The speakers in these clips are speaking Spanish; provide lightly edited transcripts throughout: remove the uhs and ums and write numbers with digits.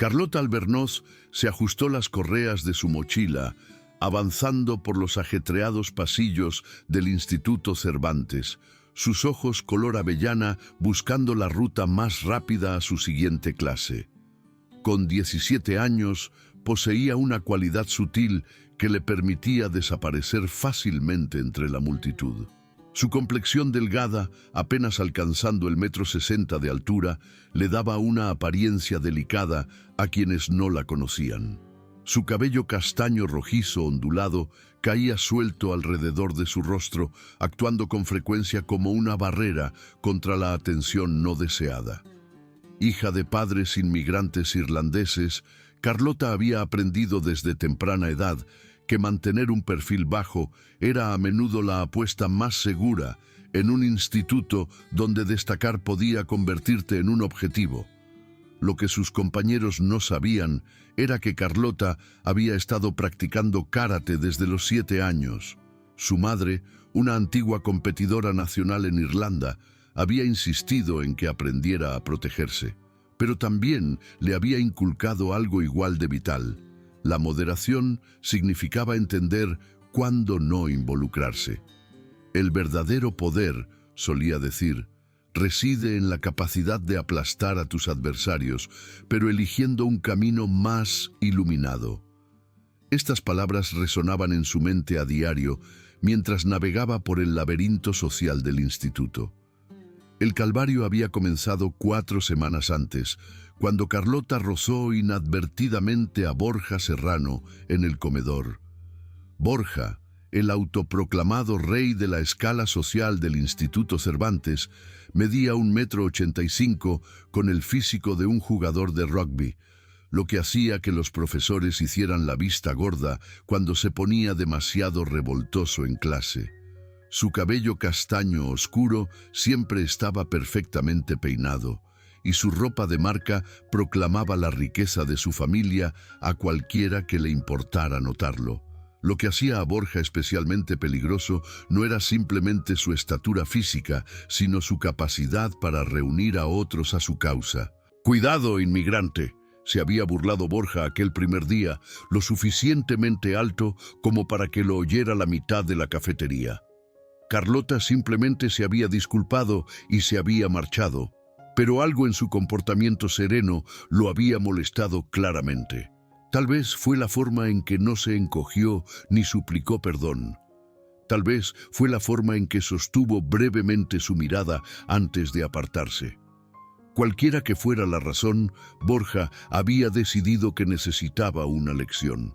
Carlota Albornoz se ajustó las correas de su mochila, avanzando por los ajetreados pasillos del Instituto Cervantes, sus ojos color avellana buscando la ruta más rápida a su siguiente clase. Con 17 años, poseía una cualidad sutil que le permitía desaparecer fácilmente entre la multitud. Su complexión delgada, apenas alcanzando el 1,60 m de altura, le daba una apariencia delicada a quienes no la conocían. Su cabello castaño rojizo ondulado caía suelto alrededor de su rostro, actuando con frecuencia como una barrera contra la atención no deseada. Hija de padres inmigrantes irlandeses, Carlota había aprendido desde temprana edad que mantener un perfil bajo era a menudo la apuesta más segura en un instituto donde destacar podía convertirte en un objetivo. Lo que sus compañeros no sabían era que Carlota había estado practicando karate desde los 7 años. Su madre, una antigua competidora nacional en Irlanda, había insistido en que aprendiera a protegerse, pero también le había inculcado algo igual de vital. La moderación significaba entender cuándo no involucrarse. El verdadero poder, solía decir, reside en la capacidad de aplastar a tus adversarios, pero eligiendo un camino más iluminado. Estas palabras resonaban en su mente a diario mientras navegaba por el laberinto social del instituto. El calvario había comenzado 4 semanas antes, cuando Carlota rozó inadvertidamente a Borja Serrano en el comedor. Borja, el autoproclamado rey de la escala social del Instituto Cervantes, medía 1,85 m con el físico de un jugador de rugby, lo que hacía que los profesores hicieran la vista gorda cuando se ponía demasiado revoltoso en clase. Su cabello castaño oscuro siempre estaba perfectamente peinado, y su ropa de marca proclamaba la riqueza de su familia a cualquiera que le importara notarlo. Lo que hacía a Borja especialmente peligroso no era simplemente su estatura física, sino su capacidad para reunir a otros a su causa. «Cuidado, inmigrante», se había burlado Borja aquel primer día, lo suficientemente alto como para que lo oyera la mitad de la cafetería. Carlota simplemente se había disculpado y se había marchado, pero algo en su comportamiento sereno lo había molestado claramente. Tal vez fue la forma en que no se encogió ni suplicó perdón. Tal vez fue la forma en que sostuvo brevemente su mirada antes de apartarse. Cualquiera que fuera la razón, Borja había decidido que necesitaba una lección.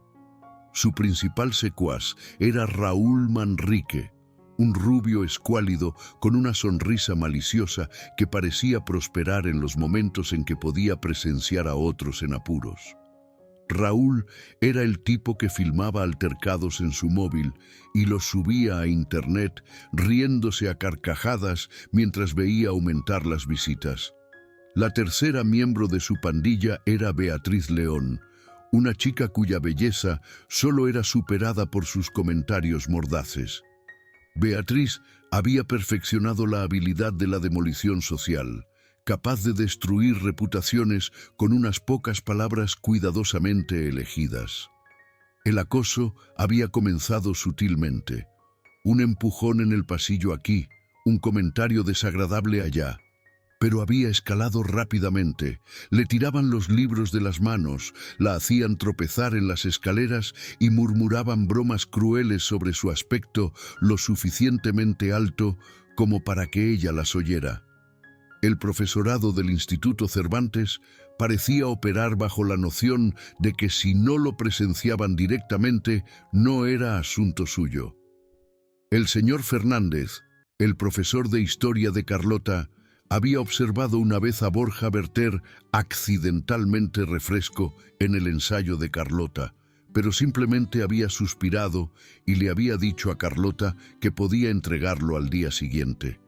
Su principal secuaz era Raúl Manrique, un rubio escuálido con una sonrisa maliciosa que parecía prosperar en los momentos en que podía presenciar a otros en apuros. Raúl era el tipo que filmaba altercados en su móvil y los subía a internet riéndose a carcajadas mientras veía aumentar las visitas. La tercera miembro de su pandilla era Beatriz León, una chica cuya belleza solo era superada por sus comentarios mordaces. Beatriz había perfeccionado la habilidad de la demolición social, capaz de destruir reputaciones con unas pocas palabras cuidadosamente elegidas. El acoso había comenzado sutilmente. Un empujón en el pasillo aquí, un comentario desagradable allá. Pero había escalado rápidamente. Le tiraban los libros de las manos, la hacían tropezar en las escaleras y murmuraban bromas crueles sobre su aspecto lo suficientemente alto como para que ella las oyera. El profesorado del Instituto Cervantes parecía operar bajo la noción de que si no lo presenciaban directamente, no era asunto suyo. El señor Fernández, el profesor de historia de Carlota, había observado una vez a Borja verter accidentalmente refresco en el ensayo de Carlota, pero simplemente había suspirado y le había dicho a Carlota que podía entregarlo al día siguiente.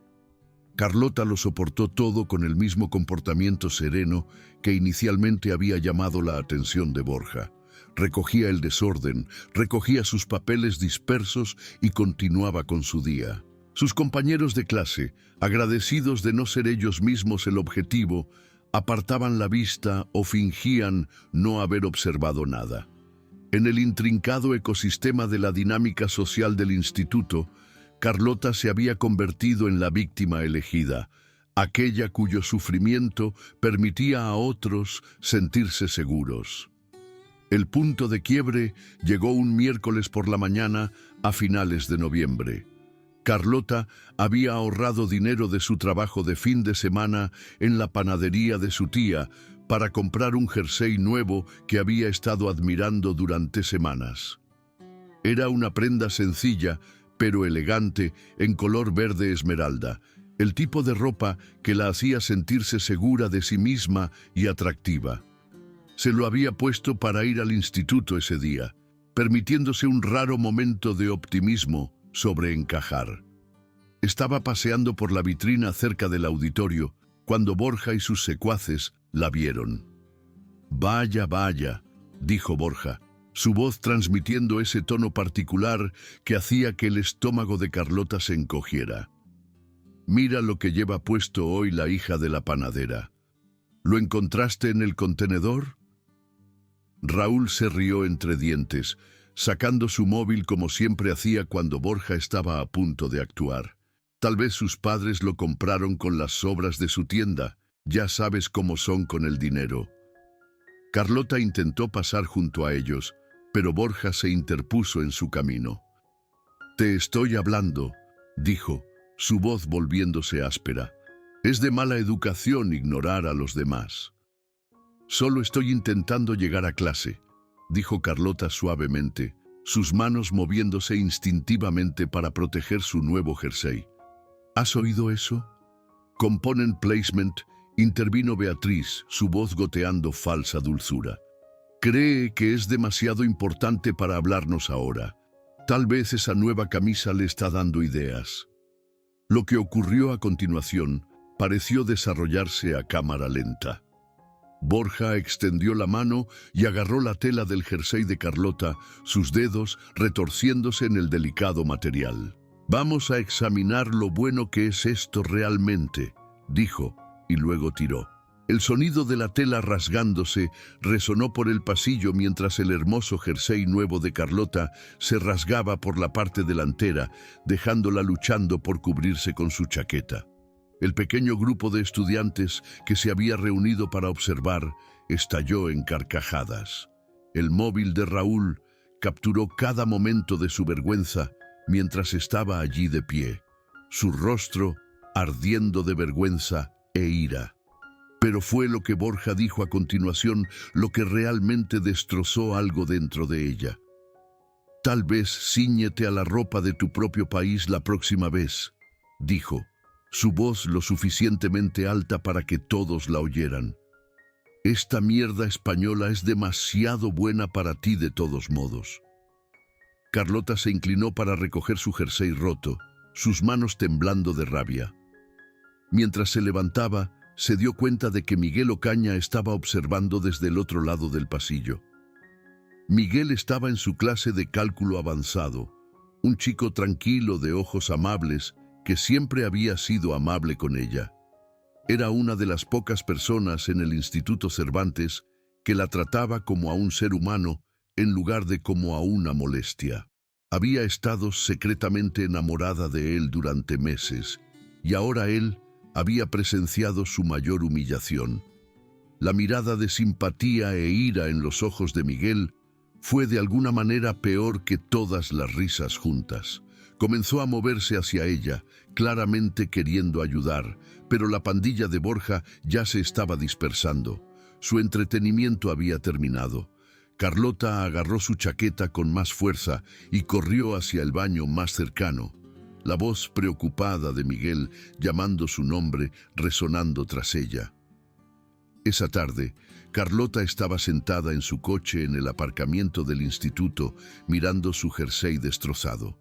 Carlota lo soportó todo con el mismo comportamiento sereno que inicialmente había llamado la atención de Borja. Recogía el desorden, recogía sus papeles dispersos y continuaba con su día. Sus compañeros de clase, agradecidos de no ser ellos mismos el objetivo, apartaban la vista o fingían no haber observado nada. En el intrincado ecosistema de la dinámica social del instituto, Carlota se había convertido en la víctima elegida, aquella cuyo sufrimiento permitía a otros sentirse seguros. El punto de quiebre llegó un miércoles por la mañana a finales de noviembre. Carlota había ahorrado dinero de su trabajo de fin de semana en la panadería de su tía para comprar un jersey nuevo que había estado admirando durante semanas. Era una prenda sencilla, pero elegante, en color verde esmeralda, el tipo de ropa que la hacía sentirse segura de sí misma y atractiva. Se lo había puesto para ir al instituto ese día, permitiéndose un raro momento de optimismo sobre encajar. Estaba paseando por la vitrina cerca del auditorio cuando Borja y sus secuaces la vieron. «Vaya, vaya», dijo Borja, su voz transmitiendo ese tono particular que hacía que el estómago de Carlota se encogiera. «Mira lo que lleva puesto hoy la hija de la panadera. ¿Lo encontraste en el contenedor?» Raúl se rió entre dientes, sacando su móvil como siempre hacía cuando Borja estaba a punto de actuar. Tal vez sus padres lo compraron con las sobras de su tienda. Ya sabes cómo son con el dinero. Carlota intentó pasar junto a ellos, pero Borja se interpuso en su camino. «Te estoy hablando», dijo, su voz volviéndose áspera. «Es de mala educación ignorar a los demás». «Solo estoy intentando llegar a clase», dijo Carlota suavemente, sus manos moviéndose instintivamente para proteger su nuevo jersey. «¿Has oído eso?» «Component placement», intervino Beatriz, su voz goteando falsa dulzura. «Cree que es demasiado importante para hablarnos ahora. Tal vez esa nueva camisa le está dando ideas». Lo que ocurrió a continuación pareció desarrollarse a cámara lenta. Borja extendió la mano y agarró la tela del jersey de Carlota, sus dedos retorciéndose en el delicado material. «Vamos a examinar lo bueno que es esto realmente», dijo, y luego tiró. El sonido de la tela rasgándose resonó por el pasillo mientras el hermoso jersey nuevo de Carlota se rasgaba por la parte delantera, dejándola luchando por cubrirse con su chaqueta. El pequeño grupo de estudiantes que se había reunido para observar estalló en carcajadas. El móvil de Raúl capturó cada momento de su vergüenza mientras estaba allí de pie, su rostro ardiendo de vergüenza e ira. Pero fue lo que Borja dijo a continuación lo que realmente destrozó algo dentro de ella. «Tal vez cíñete a la ropa de tu propio país la próxima vez», dijo, su voz lo suficientemente alta para que todos la oyeran. «Esta mierda española es demasiado buena para ti de todos modos». Carlota se inclinó para recoger su jersey roto, sus manos temblando de rabia. Mientras se levantaba, se dio cuenta de que Miguel Ocaña estaba observando desde el otro lado del pasillo. Miguel estaba en su clase de cálculo avanzado, un chico tranquilo de ojos amables que siempre había sido amable con ella. Era una de las pocas personas en el Instituto Cervantes que la trataba como a un ser humano en lugar de como a una molestia. Había estado secretamente enamorada de él durante meses, y ahora él había presenciado su mayor humillación. La mirada de simpatía e ira en los ojos de Miguel fue de alguna manera peor que todas las risas juntas. Comenzó a moverse hacia ella, claramente queriendo ayudar, pero la pandilla de Borja ya se estaba dispersando. Su entretenimiento había terminado. Carlota agarró su chaqueta con más fuerza y corrió hacia el baño más cercano. La voz preocupada de Miguel, llamando su nombre, resonando tras ella. Esa tarde, Carlota estaba sentada en su coche en el aparcamiento del instituto, mirando su jersey destrozado.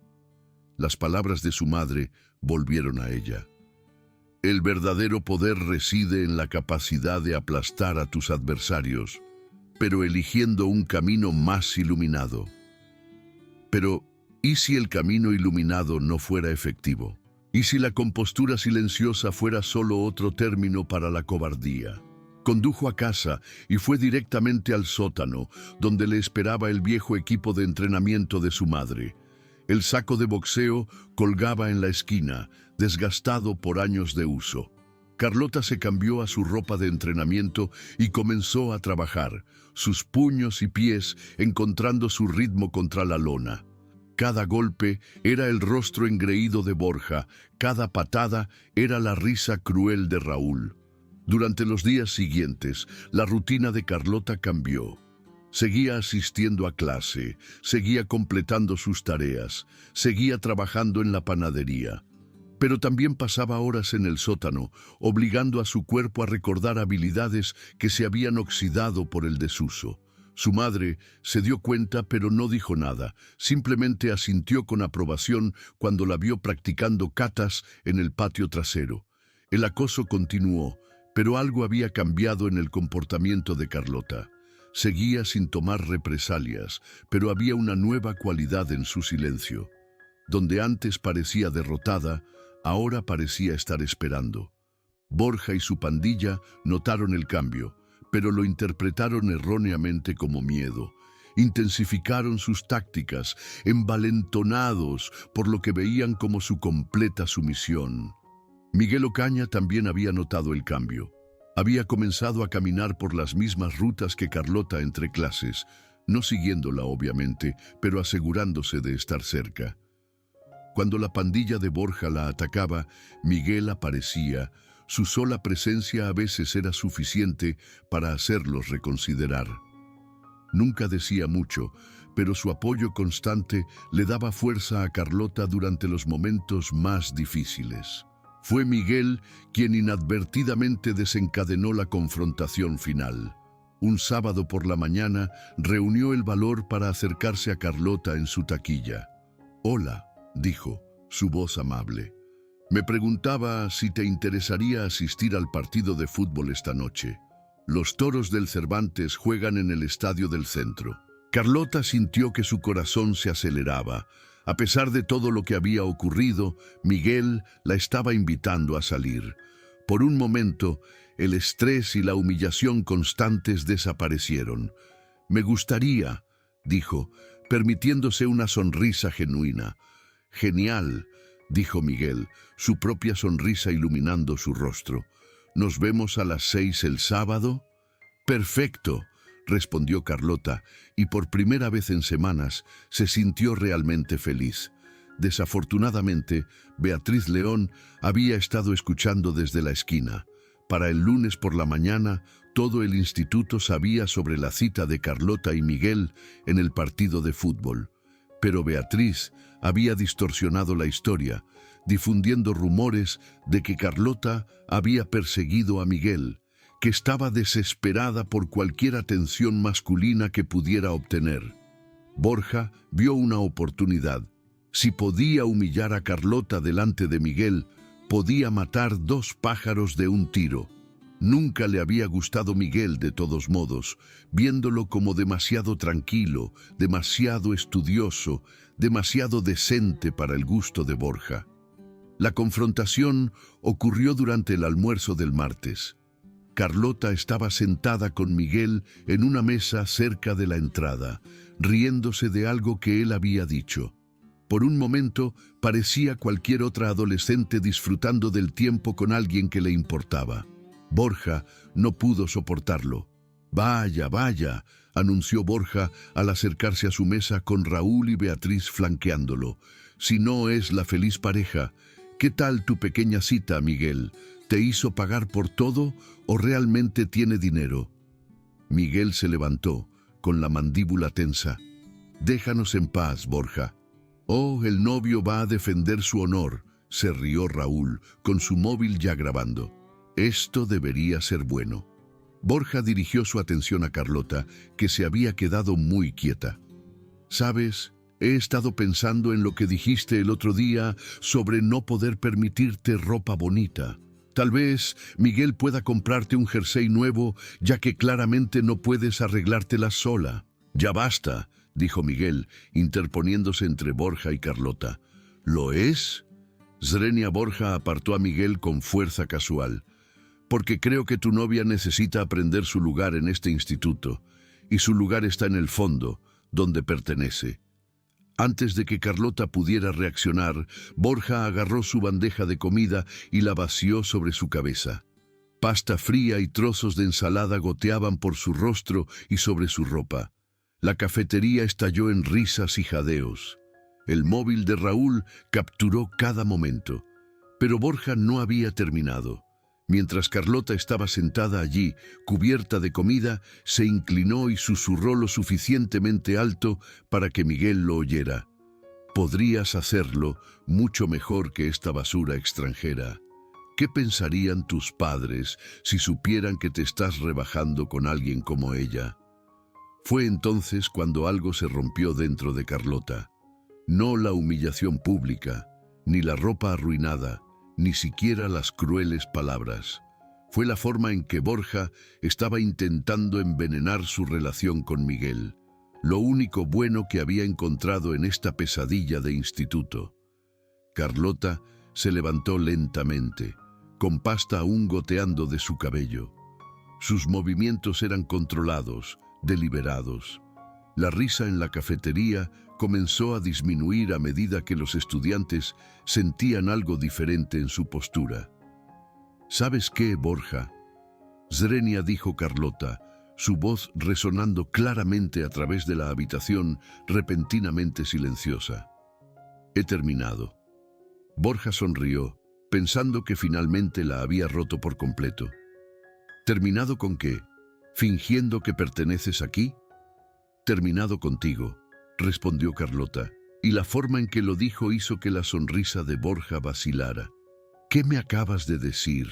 Las palabras de su madre volvieron a ella. «El verdadero poder reside en la capacidad de aplastar a tus adversarios, pero eligiendo un camino más iluminado». Pero, ¿y si el camino iluminado no fuera efectivo? ¿Y si la compostura silenciosa fuera solo otro término para la cobardía? Condujo a casa y fue directamente al sótano, donde le esperaba el viejo equipo de entrenamiento de su madre. El saco de boxeo colgaba en la esquina, desgastado por años de uso. Carlota se cambió a su ropa de entrenamiento y comenzó a trabajar, sus puños y pies encontrando su ritmo contra la lona. Cada golpe era el rostro engreído de Borja, cada patada era la risa cruel de Raúl. Durante los días siguientes, la rutina de Carlota cambió. Seguía asistiendo a clase, seguía completando sus tareas, seguía trabajando en la panadería. Pero también pasaba horas en el sótano, obligando a su cuerpo a recordar habilidades que se habían oxidado por el desuso. Su madre se dio cuenta, pero no dijo nada, simplemente asintió con aprobación cuando la vio practicando katas en el patio trasero. El acoso continuó, pero algo había cambiado en el comportamiento de Carlota. Seguía sin tomar represalias, pero había una nueva cualidad en su silencio. Donde antes parecía derrotada, ahora parecía estar esperando. Borja y su pandilla notaron el cambio, pero lo interpretaron erróneamente como miedo. Intensificaron sus tácticas, envalentonados por lo que veían como su completa sumisión. Miguel Ocaña también había notado el cambio. Había comenzado a caminar por las mismas rutas que Carlota entre clases, no siguiéndola obviamente, pero asegurándose de estar cerca. Cuando la pandilla de Borja la atacaba, Miguel aparecía. Su sola presencia a veces era suficiente para hacerlos reconsiderar. Nunca decía mucho, pero su apoyo constante le daba fuerza a Carlota durante los momentos más difíciles. Fue Miguel quien inadvertidamente desencadenó la confrontación final. Un sábado por la mañana reunió el valor para acercarse a Carlota en su taquilla. «Hola», dijo, su voz amable. «Me preguntaba si te interesaría asistir al partido de fútbol esta noche. Los Toros del Cervantes juegan en el estadio del centro». Carlota sintió que su corazón se aceleraba. A pesar de todo lo que había ocurrido, Miguel la estaba invitando a salir. Por un momento, el estrés y la humillación constantes desaparecieron. «Me gustaría», dijo, permitiéndose una sonrisa genuina. «Genial», dijo Miguel, su propia sonrisa iluminando su rostro. «¿Nos vemos a las 6 el sábado?» «Perfecto», respondió Carlota, y por primera vez en semanas se sintió realmente feliz. Desafortunadamente, Beatriz León había estado escuchando desde la esquina. Para el lunes por la mañana, todo el instituto sabía sobre la cita de Carlota y Miguel en el partido de fútbol. Pero Beatriz había distorsionado la historia, difundiendo rumores de que Carlota había perseguido a Miguel, que estaba desesperada por cualquier atención masculina que pudiera obtener. Borja vio una oportunidad. Si podía humillar a Carlota delante de Miguel, podía matar 2 pájaros de un tiro. Nunca le había gustado Miguel de todos modos, viéndolo como demasiado tranquilo, demasiado estudioso, demasiado decente para el gusto de Borja. La confrontación ocurrió durante el almuerzo del martes. Carlota estaba sentada con Miguel en una mesa cerca de la entrada, riéndose de algo que él había dicho. Por un momento parecía cualquier otra adolescente disfrutando del tiempo con alguien que le importaba. Borja no pudo soportarlo. «Vaya, vaya», anunció Borja al acercarse a su mesa con Raúl y Beatriz flanqueándolo. «Si no es la feliz pareja, ¿qué tal tu pequeña cita, Miguel? ¿Te hizo pagar por todo o realmente tiene dinero?» Miguel se levantó, con la mandíbula tensa. «Déjanos en paz, Borja». «Oh, el novio va a defender su honor», se rió Raúl, con su móvil ya grabando. «Esto debería ser bueno». Borja dirigió su atención a Carlota, que se había quedado muy quieta. «¿Sabes? He estado pensando en lo que dijiste el otro día sobre no poder permitirte ropa bonita. Tal vez Miguel pueda comprarte un jersey nuevo, ya que claramente no puedes arreglártela sola». «Ya basta», dijo Miguel, interponiéndose entre Borja y Carlota. «¿Lo es?» Zrenia Borja apartó a Miguel con fuerza casual. porque creo que tu novia necesita aprender su lugar en este instituto, y su lugar está en el fondo, donde pertenece. Antes de que Carlota pudiera reaccionar, Borja agarró su bandeja de comida y la vació sobre su cabeza. Pasta fría y trozos de ensalada goteaban por su rostro y sobre su ropa. La cafetería estalló en risas y jadeos. El móvil de Raúl capturó cada momento. Pero Borja no había terminado. Mientras Carlota estaba sentada allí, cubierta de comida, se inclinó y susurró lo suficientemente alto para que Miguel lo oyera. Podrías hacerlo mucho mejor que esta basura extranjera. ¿Qué pensarían tus padres si supieran que te estás rebajando con alguien como ella? Fue entonces cuando algo se rompió dentro de Carlota. No la humillación pública, ni la ropa arruinada, ni siquiera las crueles palabras. Fue la forma en que Borja estaba intentando envenenar su relación con Miguel, lo único bueno que había encontrado en esta pesadilla de instituto. Carlota se levantó lentamente, con pasta aún goteando de su cabello. Sus movimientos eran controlados, deliberados. La risa en la cafetería comenzó a disminuir a medida que los estudiantes sentían algo diferente en su postura. ¿Sabes qué, Borja? Zrenia, dijo Carlota, su voz resonando claramente a través de la habitación, repentinamente silenciosa. He terminado. Borja sonrió, pensando que finalmente la había roto por completo. ¿Terminado con qué? ¿Fingiendo que perteneces aquí? Terminado contigo, respondió Carlota, y la forma en que lo dijo hizo que la sonrisa de Borja vacilara. ¿Qué me acabas de decir?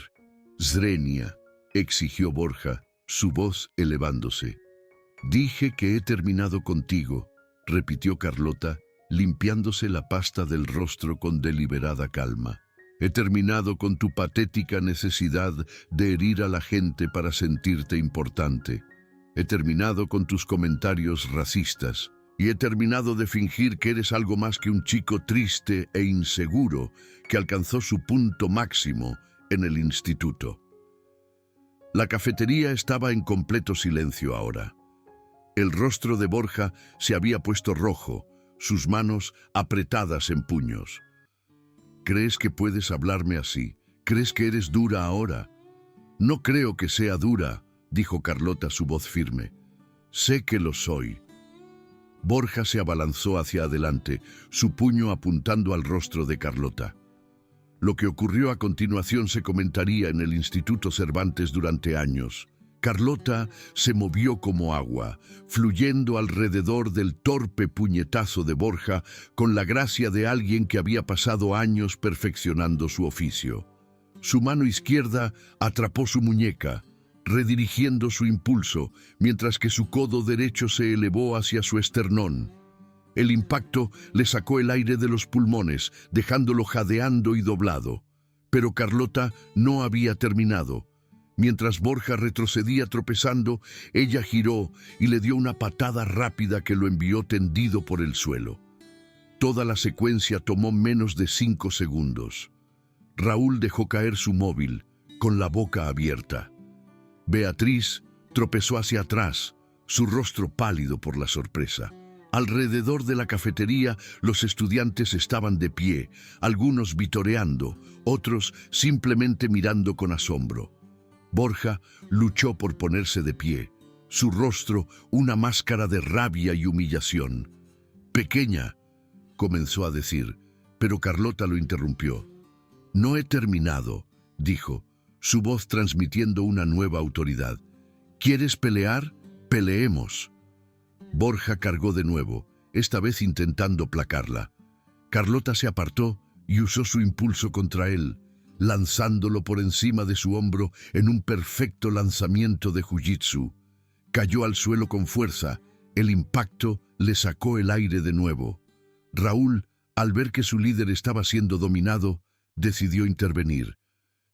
Zrenia, exigió Borja, su voz elevándose. Dije que he terminado contigo, repitió Carlota, limpiándose la pasta del rostro con deliberada calma. He terminado con tu patética necesidad de herir a la gente para sentirte importante. He terminado con tus comentarios racistas. Y he terminado de fingir que eres algo más que un chico triste e inseguro que alcanzó su punto máximo en el instituto. La cafetería estaba en completo silencio ahora. El rostro de Borja se había puesto rojo, sus manos apretadas en puños. ¿Crees que puedes hablarme así? ¿Crees que eres dura ahora? No creo que sea dura, dijo Carlota, su voz firme. Sé que lo soy. Borja se abalanzó hacia adelante, su puño apuntando al rostro de Carlota. Lo que ocurrió a continuación se comentaría en el Instituto Cervantes durante años. Carlota se movió como agua, fluyendo alrededor del torpe puñetazo de Borja con la gracia de alguien que había pasado años perfeccionando su oficio. Su mano izquierda atrapó su muñeca, redirigiendo su impulso, mientras que su codo derecho se elevó hacia su esternón. El impacto le sacó el aire de los pulmones, dejándolo jadeando y doblado. Pero Carlota no había terminado. Mientras Borja retrocedía tropezando, ella giró y le dio una patada rápida que lo envió tendido por el suelo. Toda la secuencia tomó menos de 5 segundos. Raúl dejó caer su móvil, con la boca abierta. Beatriz tropezó hacia atrás, su rostro pálido por la sorpresa. Alrededor de la cafetería, los estudiantes estaban de pie, algunos vitoreando, otros simplemente mirando con asombro. Borja luchó por ponerse de pie, su rostro una máscara de rabia y humillación. «Pequeña», comenzó a decir, pero Carlota lo interrumpió. «No he terminado», dijo, su voz transmitiendo una nueva autoridad. «¿Quieres pelear? Peleemos». Borja cargó de nuevo, esta vez intentando placarla. Carlota se apartó y usó su impulso contra él, lanzándolo por encima de su hombro en un perfecto lanzamiento de jiu-jitsu. Cayó al suelo con fuerza, el impacto le sacó el aire de nuevo. Raúl, al ver que su líder estaba siendo dominado, decidió intervenir.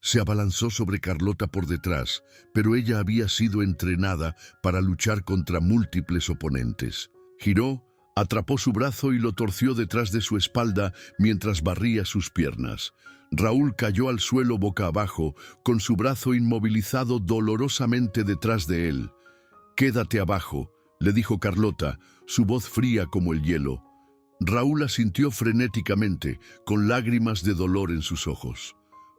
Se abalanzó sobre Carlota por detrás, pero ella había sido entrenada para luchar contra múltiples oponentes. Giró, Atrapó su brazo y lo torció detrás de su espalda mientras barría sus piernas. Raúl cayó al suelo boca abajo, con su brazo inmovilizado dolorosamente detrás de él. «Quédate abajo», le dijo Carlota, su voz fría como el hielo. Raúl asintió frenéticamente, con lágrimas de dolor en sus ojos.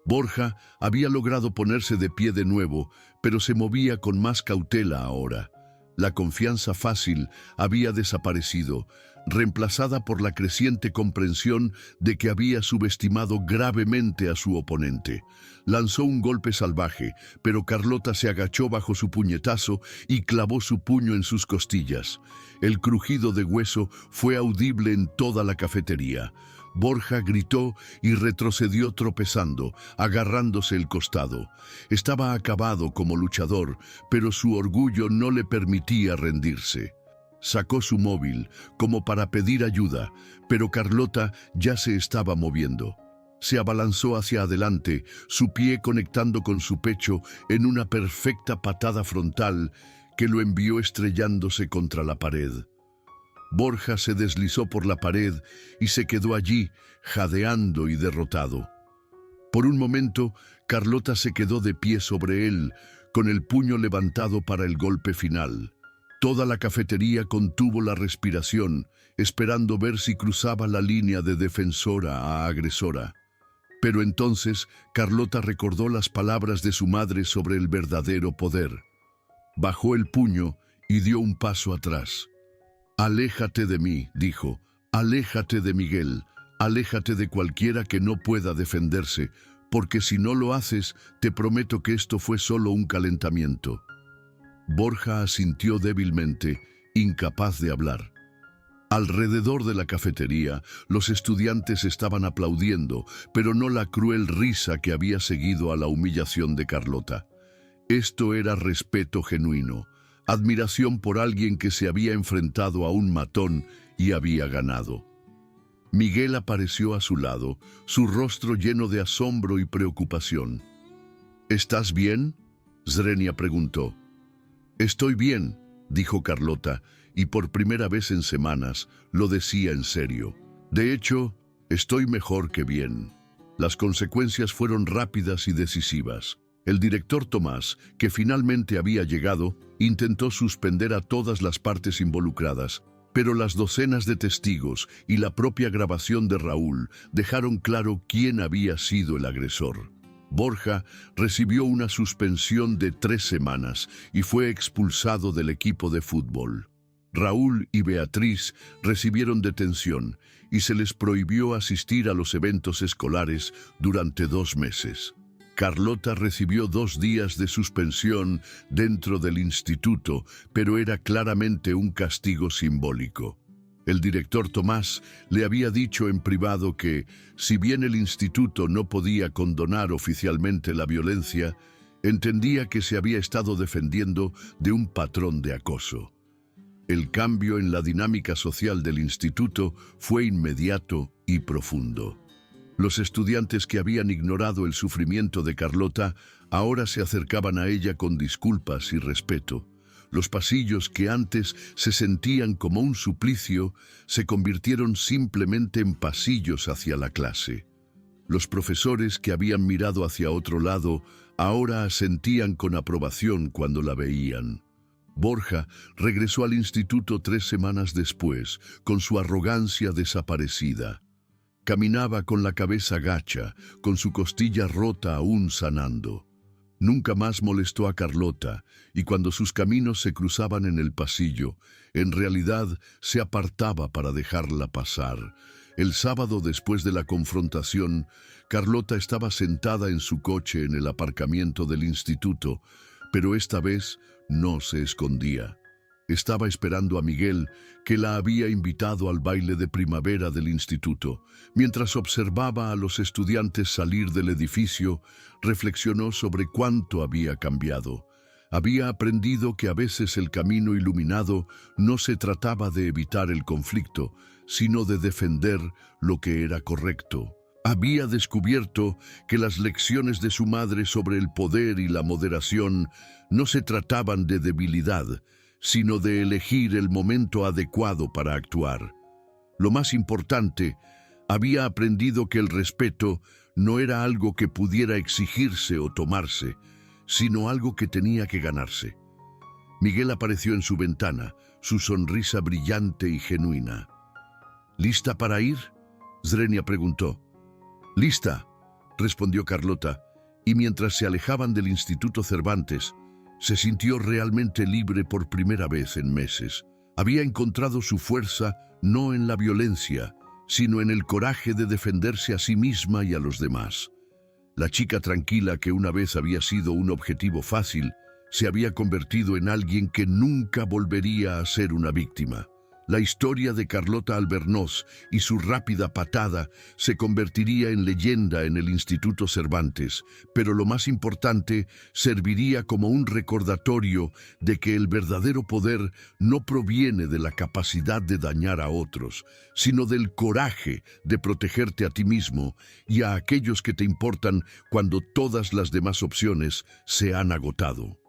Borja había logrado ponerse de pie de nuevo, pero se movía con más cautela ahora. La confianza fácil había desaparecido, reemplazada por la creciente comprensión de que había subestimado gravemente a su oponente. Lanzó un golpe salvaje, pero Carlota se agachó bajo su puñetazo y clavó su puño en sus costillas. El crujido de hueso fue audible en toda la cafetería. Borja gritó y retrocedió tropezando, agarrándose el costado. Estaba acabado como luchador, pero su orgullo no le permitía rendirse. Sacó su móvil, como para pedir ayuda, pero Carlota ya se estaba moviendo. Se abalanzó hacia adelante, su pie conectando con su pecho en una perfecta patada frontal que lo envió estrellándose contra la pared. Borja se deslizó por la pared y se quedó allí, jadeando y derrotado. Por un momento, Carlota se quedó de pie sobre él, con el puño levantado para el golpe final. Toda la cafetería contuvo la respiración, esperando ver si cruzaba la línea de defensora a agresora. Pero entonces, Carlota recordó las palabras de su madre sobre el verdadero poder. Bajó el puño y dio un paso atrás. «Aléjate de mí», dijo, «aléjate de Miguel, aléjate de cualquiera que no pueda defenderse, porque si no lo haces, te prometo que esto fue solo un calentamiento». Borja asintió débilmente, incapaz de hablar. Alrededor de la cafetería, los estudiantes estaban aplaudiendo, pero no la cruel risa que había seguido a la humillación de Carlota. Esto era respeto genuino, admiración por alguien que se había enfrentado a un matón y había ganado. Miguel apareció a su lado, su rostro lleno de asombro y preocupación. «¿Estás bien?», Zrenia preguntó. «Estoy bien», dijo Carlota, y por primera vez en semanas lo decía en serio. «De hecho, estoy mejor que bien». Las consecuencias fueron rápidas y decisivas. El director Tomás, que finalmente había llegado, intentó suspender a todas las partes involucradas, pero las docenas de testigos y la propia grabación de Raúl dejaron claro quién había sido el agresor. Borja recibió una suspensión de 3 semanas y fue expulsado del equipo de fútbol. Raúl y Beatriz recibieron detención y se les prohibió asistir a los eventos escolares durante 2 meses. Carlota recibió 2 días de suspensión dentro del instituto, pero era claramente un castigo simbólico. El director Tomás le había dicho en privado que, si bien el instituto no podía condonar oficialmente la violencia, entendía que se había estado defendiendo de un patrón de acoso. El cambio en la dinámica social del instituto fue inmediato y profundo. Los estudiantes que habían ignorado el sufrimiento de Carlota ahora se acercaban a ella con disculpas y respeto. Los pasillos que antes se sentían como un suplicio se convirtieron simplemente en pasillos hacia la clase. Los profesores que habían mirado hacia otro lado ahora asentían con aprobación cuando la veían. Borja regresó al instituto 3 semanas después, con su arrogancia desaparecida. Caminaba con la cabeza gacha, con su costilla rota aún sanando. Nunca más molestó a Carlota, y cuando sus caminos se cruzaban en el pasillo, en realidad se apartaba para dejarla pasar. El sábado después de la confrontación, Carlota estaba sentada en su coche en el aparcamiento del instituto, pero esta vez no se escondía. Estaba esperando a Miguel, que la había invitado al baile de primavera del instituto. Mientras observaba a los estudiantes salir del edificio, reflexionó sobre cuánto había cambiado. Había aprendido que a veces el camino iluminado no se trataba de evitar el conflicto, sino de defender lo que era correcto. Había descubierto que las lecciones de su madre sobre el poder y la moderación no se trataban de debilidad, sino de elegir el momento adecuado para actuar. Lo más importante, había aprendido que el respeto no era algo que pudiera exigirse o tomarse, sino algo que tenía que ganarse. Miguel apareció en su ventana, su sonrisa brillante y genuina. ¿Lista para ir?, Zrenia preguntó. «Lista», respondió Carlota, y mientras se alejaban del Instituto Cervantes, se sintió realmente libre por primera vez en meses. Había encontrado su fuerza no en la violencia, sino en el coraje de defenderse a sí misma y a los demás. La chica tranquila que una vez había sido un objetivo fácil, se había convertido en alguien que nunca volvería a ser una víctima. La historia de Carlota Albornoz y su rápida patada se convertiría en leyenda en el Instituto Cervantes, pero lo más importante, serviría como un recordatorio de que el verdadero poder no proviene de la capacidad de dañar a otros, sino del coraje de protegerte a ti mismo y a aquellos que te importan cuando todas las demás opciones se han agotado.